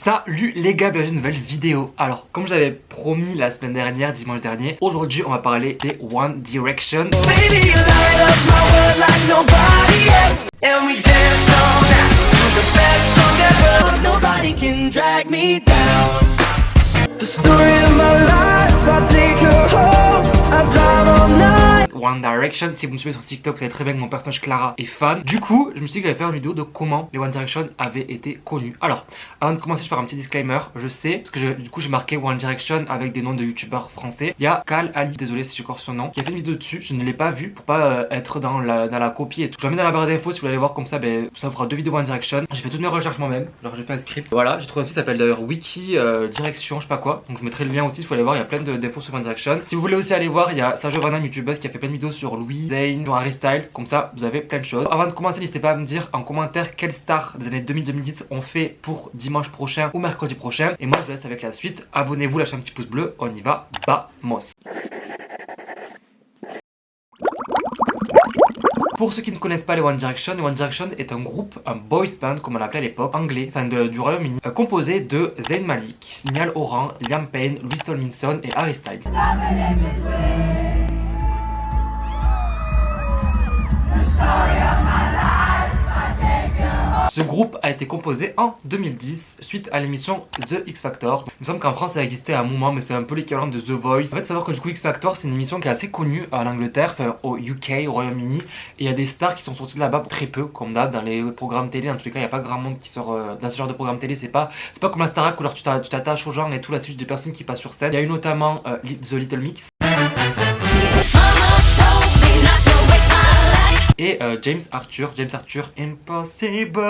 Salut les gars, bienvenue dans une nouvelle vidéo. Alors comme je l'avais promis la semaine dernière, dimanche dernier, aujourd'hui on va parler des One Direction. Baby, you light up my world like nobody else. And we dance all night to the best song ever. Nobody can drag me down. The story of my life, I take her home, I drive all night. One Direction, si vous me suivez sur TikTok, vous savez très bien que mon personnage Clara est fan. Du coup, je me suis dit que j'allais faire une vidéo de comment les One Direction avaient été connus. Alors, avant de commencer, je vais faire un petit disclaimer. Je sais, parce que du coup, j'ai marqué One Direction avec des noms de youtubeurs français. Il y a Cal Ali, désolé si j'écorche son nom, qui a fait une vidéo dessus. Je ne l'ai pas vu pour pas être dans la copie et tout. Je la mets dans la barre d'infos si vous voulez aller voir comme ça, ça vous fera 2 vidéos One Direction. J'ai fait toutes mes recherches moi-même. Alors, j'ai fait un script. Voilà, j'ai trouvé un site qui s'appelle d'ailleurs Wiki Direction, je sais pas quoi. Donc, je mettrai le lien aussi si vous voulez aller voir. Il y a plein d'infos sur One Direction. Si vous voulez aussi aller voir, il y a Sajo Vanan, youtubeuse, qui a fait plein de vidéos sur Louis, Zayn, sur Harry Styles. Comme ça, vous avez plein de choses. Avant de commencer, n'hésitez pas à me dire en commentaire quelles stars des années 2000-2010 on fait pour dimanche prochain ou mercredi prochain. Et moi, je vous laisse avec la suite. Abonnez-vous, lâchez un petit pouce bleu. On y va. Vamos. Pour ceux qui ne connaissent pas les One Direction est un groupe, un boys band comme on l'appelait à l'époque, anglais, enfin du Royaume-Uni, composé de Zayn Malik, Niall Horan, Liam Payne, Louis Tomlinson et Harry Styles. Ce groupe a été composé en 2010 suite à l'émission The X Factor. Il me semble qu'en France ça existait à un moment, mais c'est un peu l'équivalent de The Voice. En fait, savoir que du coup X Factor c'est une émission qui est assez connue en Angleterre, enfin au UK, au Royaume-Uni. Et il y a des stars qui sont sorties de là-bas très peu, comme d'hab dans les programmes télé. En tous les cas, il n'y a pas grand monde qui sort dans ce genre de programme télé. C'est pas comme la Starac où genre tu t'attaches aux gens et tout. Là, c'est juste des personnes qui passent sur scène. Il y a eu notamment The Little Mix. Et James Arthur, Impossible.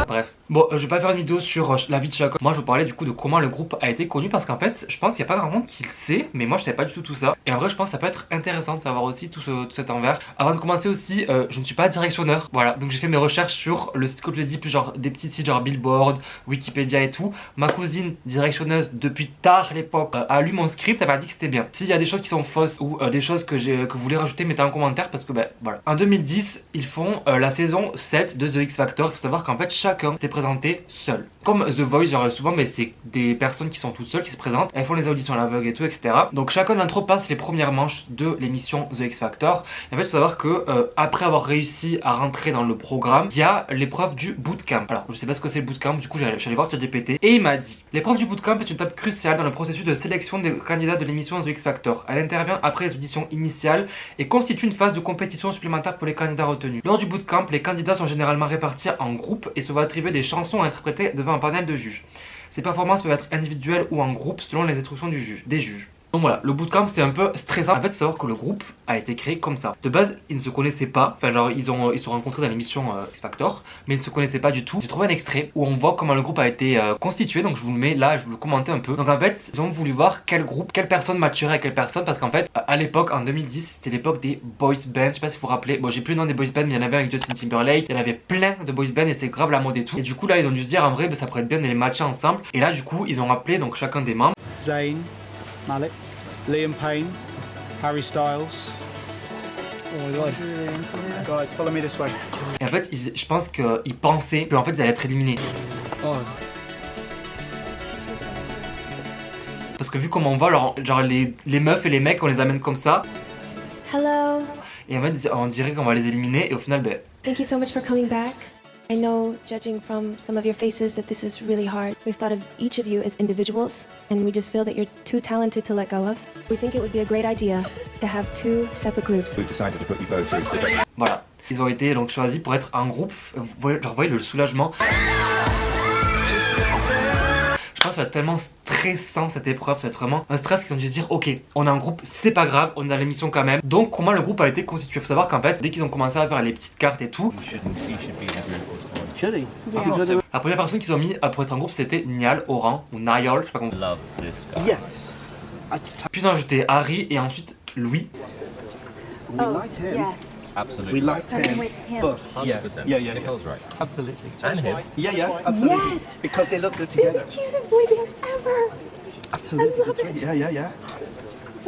Bref. Bon, je vais pas faire une vidéo sur la vie de chacun. Moi, je vais vous parler du coup de comment le groupe a été connu parce qu'en fait, je pense qu'il n'y a pas grand monde qui le sait, mais moi, je savais pas du tout ça. Et en vrai, je pense que ça peut être intéressant de savoir aussi tout cet envers. Avant de commencer aussi, je ne suis pas directionneur. Voilà, donc j'ai fait mes recherches sur le site, comme je l'ai dit, plus genre des petits sites genre Billboard, Wikipédia et tout. Ma cousine directionneuse depuis tard l'époque a lu mon script, elle m'a dit que c'était bien. S'il y a des choses qui sont fausses ou des choses que vous voulez rajouter, mettez en commentaire parce que voilà. En 2010, ils font la saison 7 de The X Factor. Il faut savoir qu'en fait, chacun était présenté seul. Comme The Voice, genre souvent, mais c'est des personnes qui sont toutes seules qui se présentent. Elles font les auditions à l'aveugle et tout, etc. Donc chacun d'entre eux passe les premières manches de l'émission The X Factor. Et en fait, il faut savoir que après avoir réussi à rentrer dans le programme, il y a l'épreuve du bootcamp. Alors, je sais pas ce que c'est le bootcamp. Du coup, j'allais voir ChatGPT et il m'a dit: l'épreuve du bootcamp est une étape cruciale dans le processus de sélection des candidats de l'émission The X Factor. Elle intervient après les auditions initiales et constitue une phase de compétition supplémentaire pour les candidats retenus. Lors du bootcamp, les candidats sont généralement répartis en groupes et se voient attribuer des chansons à interpréter devant un panel de juges. Ces performances peuvent être individuelles ou en groupe selon les instructions des juges. Donc voilà, le bootcamp c'est un peu stressant. En fait, savoir que le groupe a été créé comme ça. De base, ils ne se connaissaient pas. Enfin, genre, ils se sont rencontrés dans l'émission X Factor, mais ils ne se connaissaient pas du tout. J'ai trouvé un extrait où on voit comment le groupe a été constitué. Donc, je vous le mets là, je vous le commenter un peu. Donc, en fait, ils ont voulu voir quel groupe, quelle personne matcherait à quelle personne. Parce qu'en fait, à l'époque, en 2010, c'était l'époque des boys bands. Je sais pas si vous vous rappelez. Bon, j'ai plus le nom des boys bands, mais il y en avait avec Justin Timberlake. Il y en avait plein de boys bands et c'était grave la mode et tout. Et du coup, là, ils ont dû se dire en vrai, ça pourrait être bien de les matcher ensemble. Et là, du coup, ils ont appelé donc chacun des membres. Zayn Malik, Liam Payne, Harry Styles. Oh my god. Guys, follow me this way. Et en fait, je pense qu'ils pensaient qu'en fait, ils allaient être éliminés. Oh. Parce que vu comment on va, genre les meufs et les mecs, on les amène comme ça. Hello. Et en fait, on dirait qu'on va les éliminer et au final, Thank you so much for coming back. I know, judging from some of your faces, that this is really hard. We've thought of each of you as individuals, and we just feel that you're too talented to let go of. We think it would be a great idea to have 2 separect groups. We've decided to put you both through. Voilà. Ils ont été donc choisis pour être en groupe. Vous voyez le soulagement. Je pense que ça va être tellement stressant cette épreuve, ça va être vraiment un stress qu'ils ont dû se dire ok, on est en groupe, c'est pas grave, on est dans l'émission quand même. Donc comment le groupe a été constitué? Faut savoir qu'en fait, dès qu'ils ont commencé à faire les petites cartes et tout, la première personne qu'ils ont mis pour être en groupe c'était Niall Horan ou Niall, je sais pas comment. Love this guy. Yes. Puis ils ont ajouté Harry et ensuite Louis. We liked him. Yes. Absolutely. We liked him. But yeah, 100%. Nicole's right. Absolutely. And him. yeah, absolutely. Yes. Because they look good They're together. the cutest boy band ever. Absolutely. I love That's right. it. Yeah.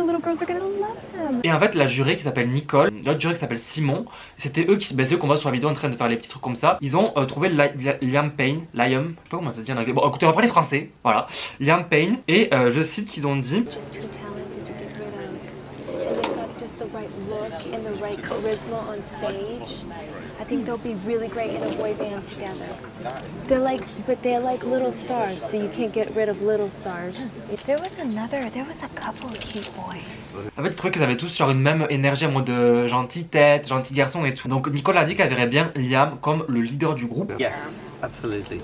the little girls are gonna love them. Et en fait la jurée qui s'appelle Nicole, l'autre jurée qui s'appelle Simon, c'était eux qui, c'est eux qu'on voit sur la vidéo en train de faire les petits trucs comme ça. Ils ont trouvé Liam Payne, je sais pas comment ça se dit en anglais. Bon écoutez, on va parler français, voilà. Liam Payne, et je cite qu'ils ont dit Just too talented to get rid of. And they've got just the right look and the right charisma on stage. I think they'll be really great in a boy band together. They're like little stars, so you can't get rid of little stars. There was a couple of cute boys. En fait, je trouvais qu'ils avaient tous genre une même énergie en mode gentil tête, gentil garçon et tout. Donc Nicole a dit qu'elle verrait bien Liam comme le leader du groupe. Yes, absolutely.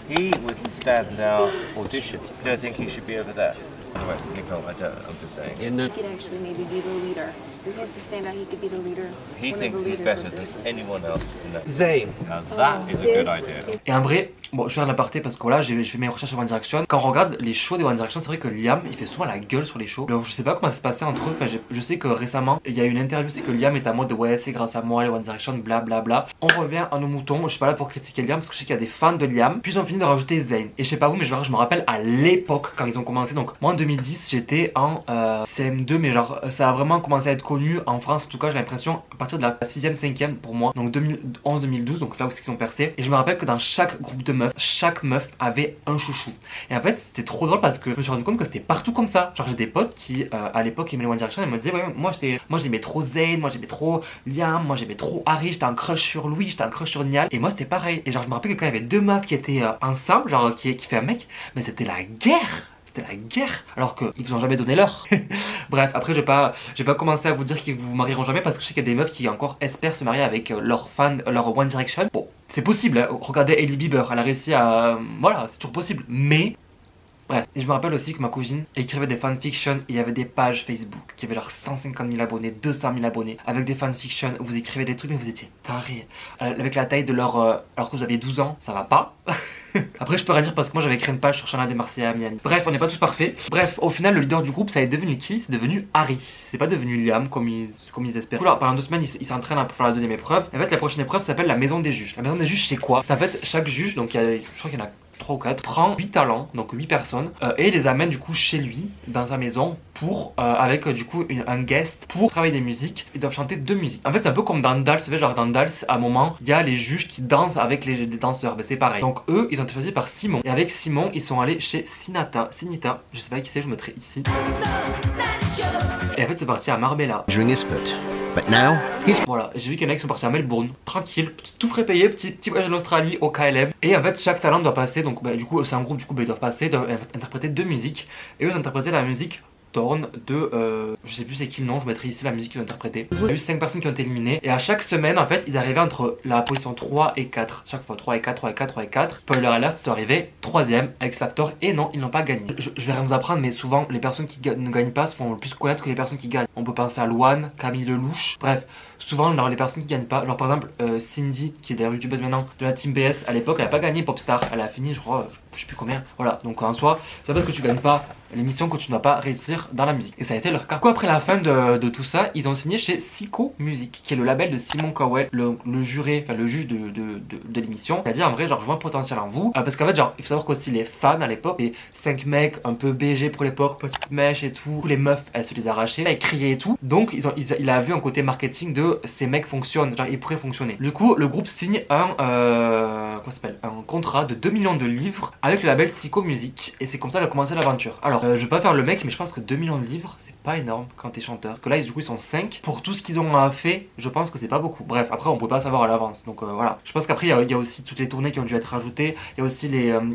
He was the standout audition. Do I think he should be over there? Anyway, Nicole, I'm just saying. He could actually maybe be the leader. So he's the standout, he could be the leader. He thinks he's better than anyone else in that. Zayn. Now that is a good idea. Et en vrai, bon, je vais faire un aparté parce que voilà, j'ai fait mes recherches sur One Direction. Quand on regarde les shows de One Direction, c'est vrai que Liam, il fait souvent la gueule sur les shows. Alors, je sais pas comment ça se passait entre eux. Enfin, je sais que récemment, il y a eu une interview, c'est que Liam est en mode ouais, c'est grâce à moi, les One Direction, blablabla. Bla, bla. On revient à nos moutons. Je suis pas là pour critiquer Liam parce que je sais qu'il y a des fans de Liam. Puis ils ont fini de rajouter Zayn. Et je sais pas vous, mais je me rappelle à l'époque quand ils ont commencé. Donc, moi en 2010, j'étais en CM2, mais genre, ça a vraiment commencé à être connu en France. En tout cas, j'ai l'impression à partir de la 6ème, 5ème pour moi. Donc 2011-2012, donc c'est là où ils ont percé. Et je me rappelle que dans chaque groupe de meufs, chaque meuf avait un chouchou. Et en fait, c'était trop drôle parce que je me suis rendu compte que c'était partout comme ça. Genre, j'ai des potes qui, à l'époque, aimaient les One Direction. Elles me disaient, ouais, moi j'aimais trop Zayn, moi j'aimais trop Liam, moi j'aimais trop Harry, j'étais un crush sur Louis, j'étais un crush sur Niall. Et moi, c'était pareil. Et genre, je me rappelle que quand il y avait deux meufs qui étaient ensemble, genre qui fait un mec, mais c'était la guerre. C'était la guerre, alors qu'ils vous ont jamais donné l'heure. Bref, après je vais pas commencer à vous dire qu'ils vous marieront jamais parce que je sais qu'il y a des meufs qui encore espèrent se marier avec leurs fans, leur One Direction. Bon, c'est possible, hein. Regardez Hailey Bieber, elle a réussi à... Voilà, c'est toujours possible, mais... Bref, et je me rappelle aussi que ma cousine écrivait des fanfictions. Il y avait des pages Facebook qui avaient genre 150 000 abonnés, 200 000 abonnés. Avec des fanfictions, vous écrivez des trucs mais vous étiez tarés. Avec la taille de leur... alors que vous aviez 12 ans, ça va pas. Après je peux rien dire parce que moi j'avais créé une page sur Chana des Marseillais à Miami. Bref, on n'est pas tous parfaits. Bref, au final le leader du groupe ça est devenu qui? C'est devenu Harry. C'est pas devenu Liam comme ils espèrent. Alors, pendant 2 semaines ils s'entraînent pour faire la deuxième épreuve. En fait la prochaine épreuve s'appelle la maison des juges. La maison des juges c'est quoi? Ça fait chaque juge, donc je crois qu'il y en a 3 ou 4, prend 8 talents, donc 8 personnes, et les amène du coup chez lui, dans sa maison, pour, avec du coup un guest, pour travailler des musiques. Ils doivent chanter 2 musiques. En fait c'est un peu comme dans Dals, vous savez, genre dans Dals, à un moment, il y a les juges qui dansent avec les danseurs, ben, c'est pareil. Donc eux, ils ont été choisis par Simon, et avec Simon, ils sont allés chez Sinita, je sais pas qui c'est, je mettrai ici. Et en fait c'est parti à Marbella. But now, voilà, j'ai vu qu'il y en a qui sont partis à Melbourne, tranquille, tout frais payé, petit voyage en Australie au KLM. Et en fait, chaque talent doit passer, donc bah, du coup, c'est un groupe, du coup, bah, ils doivent passer, ils doivent interpréter 2 musiques. Et eux, ils ont interprété la musique Torn de, je sais plus c'est qui le nom, je mettrai ici la musique qu'ils ont interprétée. Il y a eu 5 personnes qui ont été éliminées. Et à chaque semaine, en fait, ils arrivaient entre la position 3 et 4. Chaque fois 3 et 4, 3 et 4, 3 et 4. Spoiler alert, ils sont arrivés 3ème avec X Factor. Et non, ils n'ont pas gagné. Je vais rien vous apprendre, mais souvent, les personnes qui ne gagnent pas se font le plus connaître que les personnes qui gagnent. On peut penser à Luan, Camille Lelouch. Bref, souvent, alors, les personnes qui gagnent pas, genre par exemple, Cindy, qui est d'ailleurs youtubeuse maintenant, de la team BS, à l'époque, elle a pas gagné Popstar. Elle a fini, je crois, je sais plus combien. Voilà, donc en soi, c'est pas parce que tu gagnes pas l'émission que tu ne vas pas réussir dans la musique. Et ça a été leur cas. Du coup, après la fin de tout ça, ils ont signé chez Syco Music, qui est le label de Simon Cowell, le juré, enfin le juge de l'émission. C'est-à-dire, en vrai, genre, je vois un potentiel en vous. Parce qu'en fait, genre, il faut savoir qu'aussi les fans à l'époque, les 5 mecs un peu BG pour l'époque, petite mèche et tout, les meufs, elles se les arrachaient, elles criaient et tout. Donc, il a vu un côté marketing de ces mecs fonctionnent, genre, ils pourraient fonctionner. Du coup, le groupe signe un contrat de 2 millions de livres avec le label Syco Music. Et c'est comme ça qu'a commencé l'aventure. Alors, je vais pas faire le mec, mais je pense que 2 millions de livres, c'est pas énorme quand t'es chanteur. Parce que là, du coup, ils sont 5. Pour tout ce qu'ils ont fait, je pense que c'est pas beaucoup. Bref, après, on peut pas savoir à l'avance. Donc voilà. Je pense qu'après, il y a aussi toutes les tournées qui ont dû être rajoutées. Il y a aussi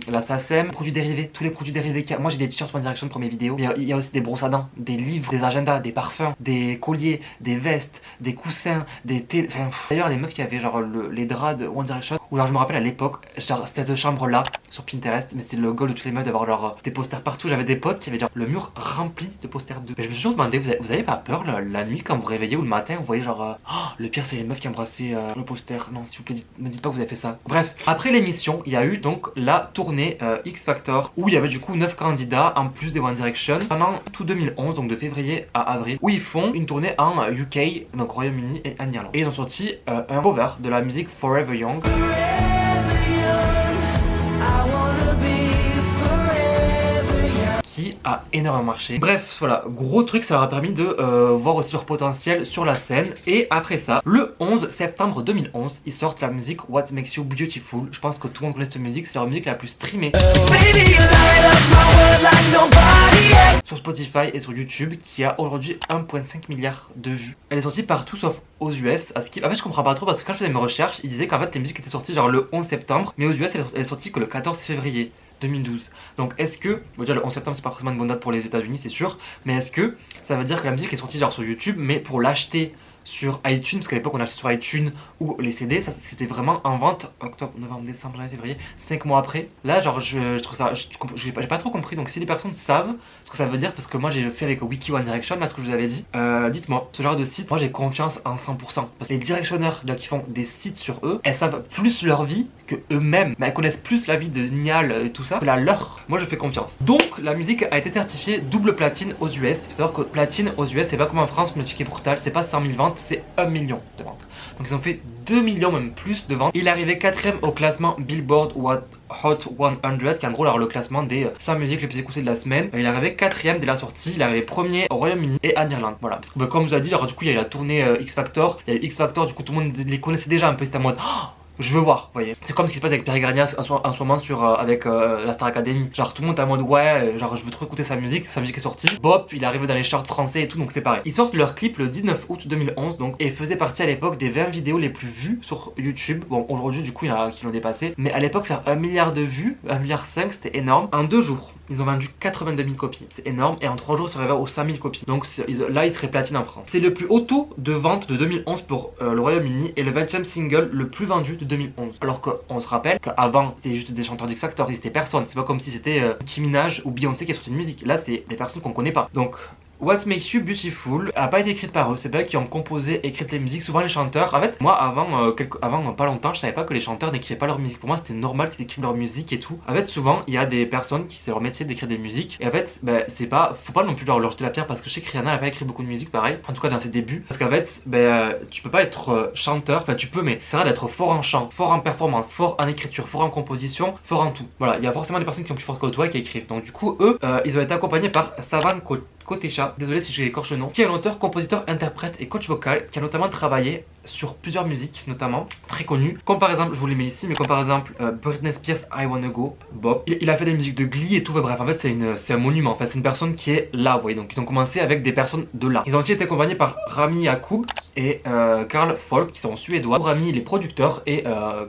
la SACEM, produits dérivés, tous les produits dérivés. Moi, j'ai des t-shirts One Direction pour mes vidéos. Il y a aussi des brosses à dents, des livres, des agendas, des parfums, des colliers, des vestes, des coussins, des thés. Enfin, d'ailleurs, les meufs qui avaient genre les draps de One Direction. Ou alors, je me rappelle à l'époque, genre, cette chambre-là sur Pinterest, mais c'était le goal de toutes les meufs d'avoir genre des posters partout. J'avais des potes qui avaient genre le mur rempli de posters d'eux. Mais je me suis toujours demandé, vous avez pas peur la nuit quand vous réveillez ou le matin, vous voyez genre le pire c'est les meufs qui embrassaient le poster. Non, s'il vous plaît, me dites pas que vous avez fait ça. Bref, après l'émission, il y a eu donc la tournée X Factor où il y avait du coup 9 candidats en plus des One Direction pendant tout 2011, donc de février à avril, où ils font une tournée en UK, donc Royaume-Uni et en Irlande. Et ils ont sorti un cover de la musique Forever Young. qui a énormément marché. Bref, voilà, gros truc, ça leur a permis de voir aussi leur potentiel sur la scène. Et après ça, le 11 septembre 2011, ils sortent la musique What Makes You Beautiful. Je pense que tout le monde connaît cette musique, c'est leur musique la plus streamée sur Spotify et sur YouTube, qui a aujourd'hui 1,5 milliard de vues. Elle est sortie partout sauf aux US. En fait, je comprends pas trop parce que quand je faisais mes recherches, ils disaient qu'en fait les musiques étaient sorties genre le 11 septembre, mais aux US elle est sortie que le 14 février 2012. Donc est-ce que, bon déjà le 11 septembre c'est pas forcément une bonne date pour les États-Unis, c'est sûr, mais est-ce que ça veut dire que la musique est sortie genre sur YouTube, mais pour l'acheter sur iTunes, parce qu'à l'époque on achetait sur iTunes ou les CD, ça c'était vraiment en vente octobre, novembre, décembre, janvier, février, 5 mois après. Là genre je trouve ça, j'ai pas trop compris, donc si les personnes savent ce que ça veut dire, parce que moi j'ai fait avec Wiki One Direction, là ce que je vous avais dit, dites-moi, ce genre de site, moi j'ai confiance en 100%, parce que les directionneurs là, qui font des sites sur eux, elles savent plus leur vie que eux-mêmes, mais elles connaissent plus la vie de Niall et tout ça que la leur. Moi je fais confiance. Donc la musique a été certifiée double platine aux US. Il faut savoir que platine aux US c'est pas comme en France, comme l'expliquait Brutal, c'est pas 100 000 ventes, c'est 1 million de ventes. Donc ils ont fait 2 millions même plus de ventes. Il est arrivé 4ème au classement Billboard Hot 100, qui est en gros alors, le classement des 100 musiques les plus écoutées de la semaine. Il est arrivé 4ème dès la sortie, il est arrivé 1er au Royaume-Uni et en Irlande. Voilà, parce que bah, comme je vous ai dit, alors, du coup il y a eu la tournée X Factor, il y a eu X Factor, du coup tout le monde les connaissait déjà un peu, c'était en mode je veux voir, vous voyez. C'est comme ce qui se passe avec Pierre Gragnas en ce moment sur, avec la Star Academy. Genre tout le monde est en mode ouais, genre je veux trop écouter sa musique est sortie. Bop, il est arrivé dans les charts français et tout, donc c'est pareil. Ils sortent leur clip le 19 août 2011, donc, et faisait partie à l'époque des 20 vidéos les plus vues sur YouTube. Bon, aujourd'hui du coup il y en a qui l'ont dépassé, mais à l'époque faire 1 milliard de vues, 1,5 milliard c'était énorme. En 2 jours, ils ont vendu 82 000 copies, c'est énorme, et en 3 jours ils sont arrivés aux 100 000 copies. Donc là ils seraient platine en France. C'est le plus haut taux de vente de 2011 pour le Royaume-Uni et le 20e single le plus vendu de 2011. Alors qu'on se rappelle qu'avant c'était juste des chanteurs d'X Factor, ils étaient personne. C'est pas comme si c'était Nicki Minaj ou Beyoncé qui a sorti une musique. Là c'est des personnes qu'on connaît pas. Donc What Makes You Beautiful a pas été écrite par eux, c'est pas eux qui ont composé, écrit les musiques, souvent les chanteurs. En fait, moi avant pas longtemps, je savais pas que les chanteurs n'écrivaient pas leur musique. Pour moi, c'était normal qu'ils écrivent leur musique et tout. En fait, souvent, il y a des personnes qui c'est leur métier d'écrire des musiques. Et en fait, bah, c'est pas, faut pas non plus leur jeter la pierre parce que je sais que Rihanna elle a pas écrit beaucoup de musique pareil, en tout cas dans ses débuts. Parce qu'en fait, bah, tu peux pas être chanteur, enfin tu peux, mais c'est vrai d'être fort en chant, fort en performance, fort en écriture, fort en composition, fort en tout. Voilà, il y a forcément des personnes qui sont plus fortes que toi et qui écrivent. Donc du coup, eux, ils ont été accompagnés par Savan Kotecha, désolé si j'écorche le nom, qui est un auteur, compositeur, interprète et coach vocal, qui a notamment travaillé sur plusieurs musiques, notamment très connues, comme par exemple, je vous les mets ici, mais comme par exemple Britney Spears, I Wanna Go, Bob. Il a fait des musiques de Glee et tout, bref, en fait c'est un monument, enfin c'est une personne qui est là, vous voyez, donc ils ont commencé avec des personnes de là. Ils ont aussi été accompagnés par Rami Yacoub et Carl Folk, qui sont suédois. Rami il est producteur et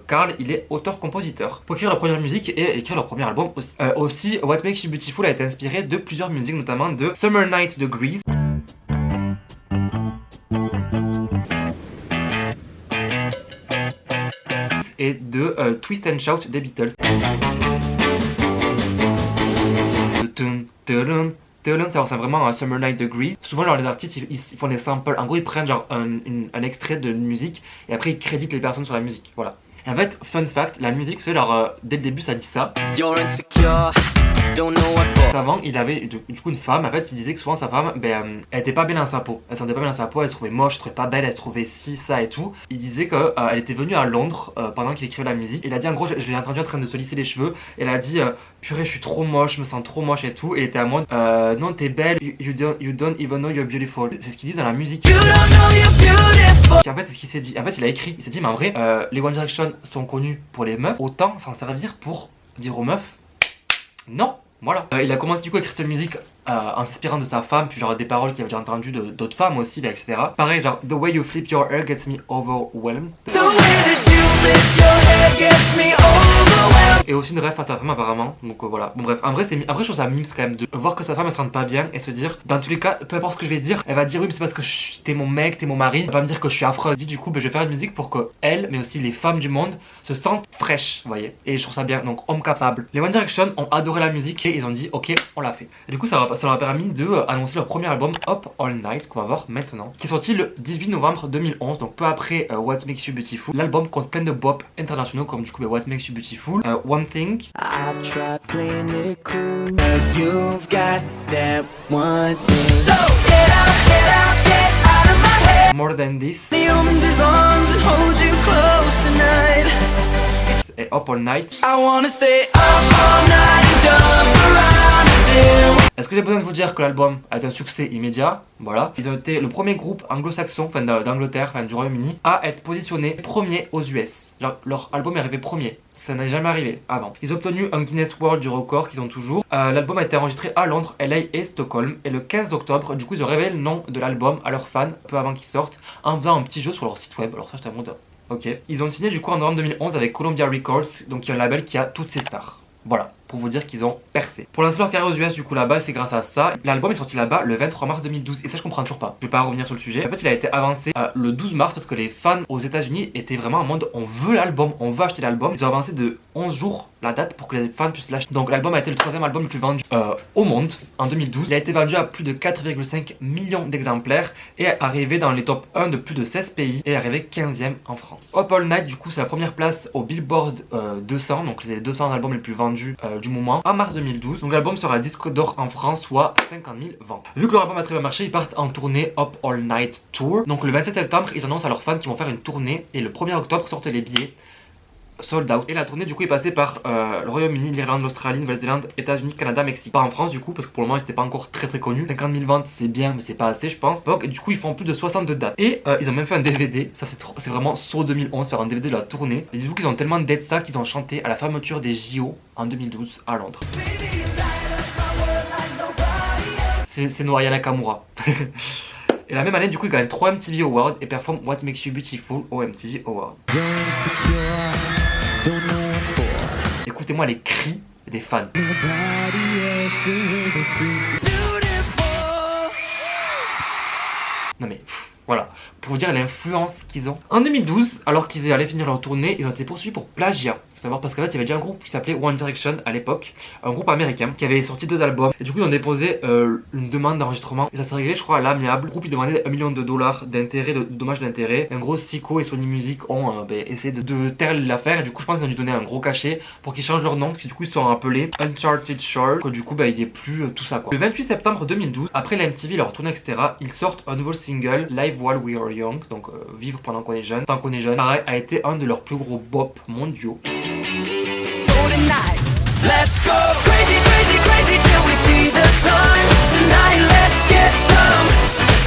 Carl il est auteur-compositeur pour écrire leur première musique et écrire leur premier album aussi. Aussi, What Makes You Beautiful a été inspiré de plusieurs musiques, notamment de Summer Night de Grease, et de Twist and Shout des Beatles. Ça ressemble vraiment à Summer Night de Grease. Souvent genre les artistes ils font des samples, en gros ils prennent genre un extrait de musique et après ils créditent les personnes sur la musique, voilà. Et en fait, fun fact, la musique, vous savez, genre, dès le début ça dit ça. Avant, il avait du coup une femme, en fait, il disait que souvent sa femme, ben, elle était pas bien dans sa peau. Elle se sentait pas bien dans sa peau, elle se trouvait moche, elle se trouvait pas belle, elle se trouvait ci, ça et tout. Il disait que elle était venue à Londres pendant qu'il écrivait la musique. Il a dit, en gros, je l'ai entendu en train de se lisser les cheveux. Elle a dit, purée, je suis trop moche, je me sens trop moche et tout. Et il était à moi, non, t'es belle, you don't even know you're beautiful. C'est ce qu'il dit dans la musique. You don't know you're beautiful. Et en fait, c'est ce qu'il s'est dit. En fait, il a écrit, il s'est dit, mais en vrai, les One Direction sont connus pour les meufs, autant s'en servir pour dire aux meufs, non. Voilà. Il a commencé du coup à écrire cette musique en s'inspirant de sa femme, puis genre des paroles qu'il avait déjà entendues d'autres femmes aussi, etc. Pareil, genre The way you flip your hair gets me overwhelmed. The way that you flip your hair gets me overwhelmed. Et aussi une ref à sa femme apparemment. Donc voilà. Bon bref, en vrai je trouve ça mimes quand même de voir que sa femme elle se rende pas bien et se dire, dans tous les cas, peu importe ce que je vais dire, elle va dire oui mais c'est parce que t'es mon mec, t'es mon mari. Elle va pas me dire que je suis affreuse. Du coup, je vais faire une musique pour que elle, mais aussi les femmes du monde, se sentent fraîches, vous voyez. Et je trouve ça bien. Donc homme capable. Les One Direction ont adoré la musique et ils ont dit ok, on l'a fait. Et du coup, ça leur a permis de annoncer leur premier album Up All Night qu'on va voir maintenant, qui est sorti le 18 novembre 2011, donc peu après What Makes You Beautiful. L'album compte plein de bop internationaux comme du coup What Makes You Beautiful, One Thing, I've tried playing it cool, 'cause you've got that one thing. So get out of my head. More Than This, the his arms and hold you close tonight. Et Up All Night, I wanna stay up all night and jump around. Est-ce que j'ai besoin de vous dire que l'album a été un succès immédiat? Voilà. Ils ont été le premier groupe anglo-saxon, enfin d'Angleterre, enfin du Royaume-Uni, à être positionné premier aux US. Leur album est arrivé premier. Ça n'est jamais arrivé avant. Ils ont obtenu un Guinness World du record qu'ils ont toujours. L'album a été enregistré à Londres, LA et Stockholm. Et le 15 octobre, du coup, ils ont révélé le nom de l'album à leurs fans, peu avant qu'il sorte, en faisant un petit jeu sur leur site web. Alors ça, je t'avoue. Ok. Ils ont signé du coup en novembre 2011 avec Columbia Records, donc il y a un label qui a toutes ces stars. Voilà, pour vous dire qu'ils ont percé. Pour lancer leur carrière aux US, du coup là-bas, c'est grâce à ça. L'album est sorti là-bas le 23 mars 2012 et ça je comprends toujours pas. Je vais pas revenir sur le sujet. En fait, il a été avancé le 12 mars parce que les fans aux États-Unis étaient vraiment en mode on veut l'album, on veut acheter l'album. Ils ont avancé de 11 jours la date pour que les fans puissent l'acheter. Donc l'album a été le 3e album le plus vendu au monde en 2012. Il a été vendu à plus de 4,5 millions d'exemplaires et est arrivé dans les top 1 de plus de 16 pays et est arrivé 15e en France. Up All Night, du coup, c'est la première place au Billboard 200, donc les 200 albums les plus vendus du moment, en mars 2012. Donc l'album sera disque d'or en France, soit 50 000 ventes. Vu que leur album a très bien marché, ils partent en tournée Up All Night Tour. Donc le 27 septembre, ils annoncent à leurs fans qu'ils vont faire une tournée et le 1er octobre sortent les billets sold out. Et la tournée du coup est passée par le Royaume-Uni, l'Irlande, l'Australie, Nouvelle-Zélande, États-Unis, Canada, Mexique. Pas en France du coup parce que pour le moment ils n'étaient pas encore très connu. 50 000 ventes c'est bien mais c'est pas assez je pense. Donc du coup ils font plus de 62 dates. Et ils ont même fait un DVD, ça c'est vraiment saut 2011, faire un DVD de la tournée. Et dites-vous qu'ils ont tellement d'aide ça qu'ils ont chanté à la fermeture des JO en 2012 à Londres. C'est Noaya Nakamura. Et la même année, du coup, ils gagnent 3 MTV Awards et performent What Makes You Beautiful au MTV Awards. Écoutez-moi les cris des fans. Non mais, voilà, pour vous dire l'influence qu'ils ont. En 2012, alors qu'ils allaient finir leur tournée, ils ont été poursuivis pour plagiat. Faut savoir parce qu'en fait, il y avait déjà un groupe qui s'appelait One Direction à l'époque, un groupe américain qui avait sorti 2 albums. Et du coup, ils ont déposé une demande d'enregistrement. Et ça s'est réglé, je crois, à l'amiable. Le groupe, il demandait $1 million d'intérêt, de dommages d'intérêt. Un gros Siko et Sony Music ont essayé de taire l'affaire. Et du coup, je pense qu'ils ont dû donner un gros cachet pour qu'ils changent leur nom. Parce que du coup, ils se sont appelés Uncharted Shore. Que du coup, il n'y ait plus tout ça, quoi. Le 28 septembre 2012, après la MTV, leur tournée, etc., ils sortent un nouveau single, Live While We Are Young. Donc, vivre pendant qu'on est jeune. Tant qu'on est jeune. Pareil, a été un de leurs plus gros bops mondiaux. Let's go crazy, crazy, crazy till we see the sun. Tonight, let's get some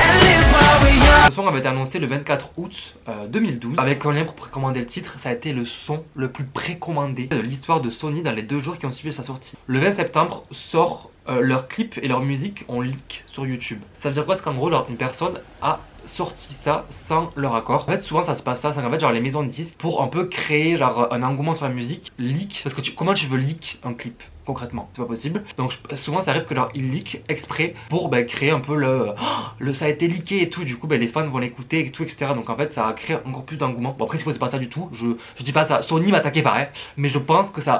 and live while we're young. Le son avait été annoncé le 24 août 2012 avec un lien pour précommander le titre. Ça a été le son le plus précommandé de l'histoire de Sony dans les 2 jours qui ont suivi sa sortie. Le 20 septembre sort leurs clips et leur musique ont leak sur YouTube. Ça veut dire quoi? C'est qu'en gros, une personne a sorti ça sans leur accord. En fait, souvent ça se passe ça, c'est qu'en fait, genre les maisons de disques, pour un peu créer genre un engouement sur la musique, leak. Parce que comment tu veux leak un clip? Concrètement, c'est pas possible. Donc souvent ça arrive que genre ils leak exprès pour créer un peu le ça a été leaké et tout. Du coup les fans vont l'écouter et tout, etc. Donc en fait ça a créé encore plus d'engouement. Bon après c'est pas ça du tout. Je dis pas ça. Sony m'attaquait pareil, mais je pense que ça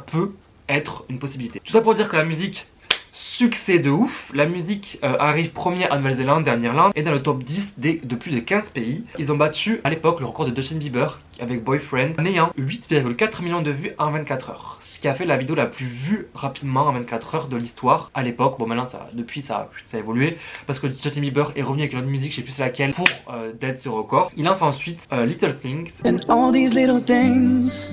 peut être une possibilité. Tout ça pour dire que la musique, succès de ouf. La musique arrive premier en Nouvelle-Zélande et en Irlande et dans le top 10 de plus de 15 pays. Ils ont battu à l'époque le record de Justin Bieber avec Boyfriend en ayant 8,4 millions de vues en 24 heures. Ce qui a fait la vidéo la plus vue rapidement en 24 heures de l'histoire à l'époque. Bon maintenant depuis ça a évolué parce que Justin Bieber est revenu avec une autre musique, je sais plus c'est laquelle, pour d'être ce record. Il lance ensuite Little Things. And all these little things.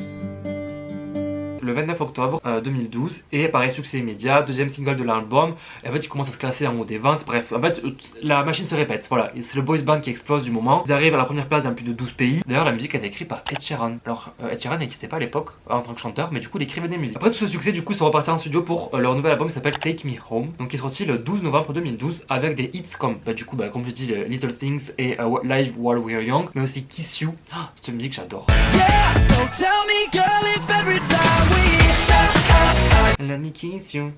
Le 29 octobre 2012 et pareil succès immédiat, 2e single de l'album. En fait il commence à se classer en haut des ventes. Bref, en fait la machine se répète, voilà, c'est le boys band qui explose du moment. Ils arrivent à la première place dans plus de 12 pays. D'ailleurs la musique a été écrite par Ed Sheeran. Alors Ed Sheeran n'existait pas à l'époque en tant que chanteur, mais du coup il écrivait des musiques. Après tout ce succès, du coup ils sont repartis en studio pour leur nouvel album qui s'appelle Take Me Home, donc qui est sorti le 12 novembre 2012 avec des hits comme comme je dis Little Things et Live While We're Young, mais aussi Kiss You. Cette musique j'adore. Yeah, so tell me girl if every time Let me kiss you.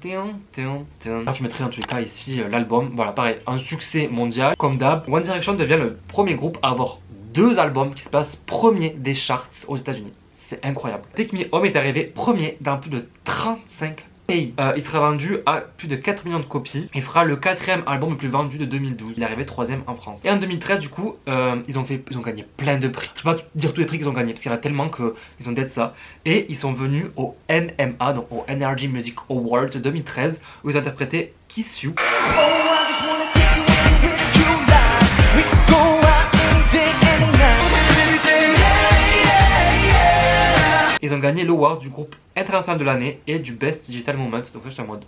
Alors je mettrai en tous les cas ici l'album. Voilà, pareil, un succès mondial. Comme d'hab, One Direction devient le premier groupe à avoir 2 albums qui se passent premier des charts aux États-Unis. C'est incroyable. Take Me Home est arrivé premier dans plus de 35 pays. Il sera vendu à plus de 4 millions de copies. Il fera le 4e album le plus vendu de 2012. Il est arrivé 3e en France. Et en 2013, du coup, ils ont gagné plein de prix. Je vais pas dire tous les prix qu'ils ont gagnés parce qu'il y en a tellement qu'ils ont d'être ça. Et ils sont venus au NMA, donc au Energy Music Award 2013, où ils interprétaient Kiss You. Ils ont gagné l'award du groupe international de l'année et du Best Digital Moment. Donc ça j'étais en mode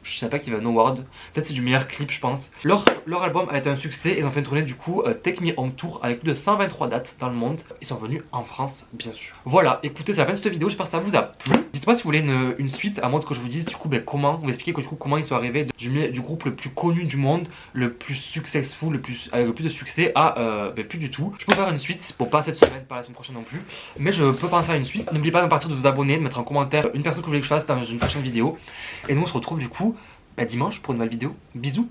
Je sais pas qui va No Award. Peut-être c'est du meilleur clip, je pense. Leur album a été un succès. Ils ont fait une tournée du coup Take Me On Tour avec plus de 123 dates dans le monde. Ils sont venus en France, bien sûr. Voilà, écoutez, c'est la fin de cette vidéo. J'espère que ça vous a plu. Dites-moi si vous voulez une suite, à moins que je vous dise du coup comment, vous expliquer du coup comment ils sont arrivés du groupe le plus connu du monde, le plus successful, avec le plus de succès à plus du tout. Je peux faire une suite, bon pas cette semaine, pas la semaine prochaine non plus, mais je peux penser à une suite. N'oubliez pas de partir de vous abonner, de mettre en commentaire une personne que vous voulez que je fasse dans une prochaine vidéo. Et nous on se retrouve du coup dimanche pour une nouvelle vidéo. Bisous.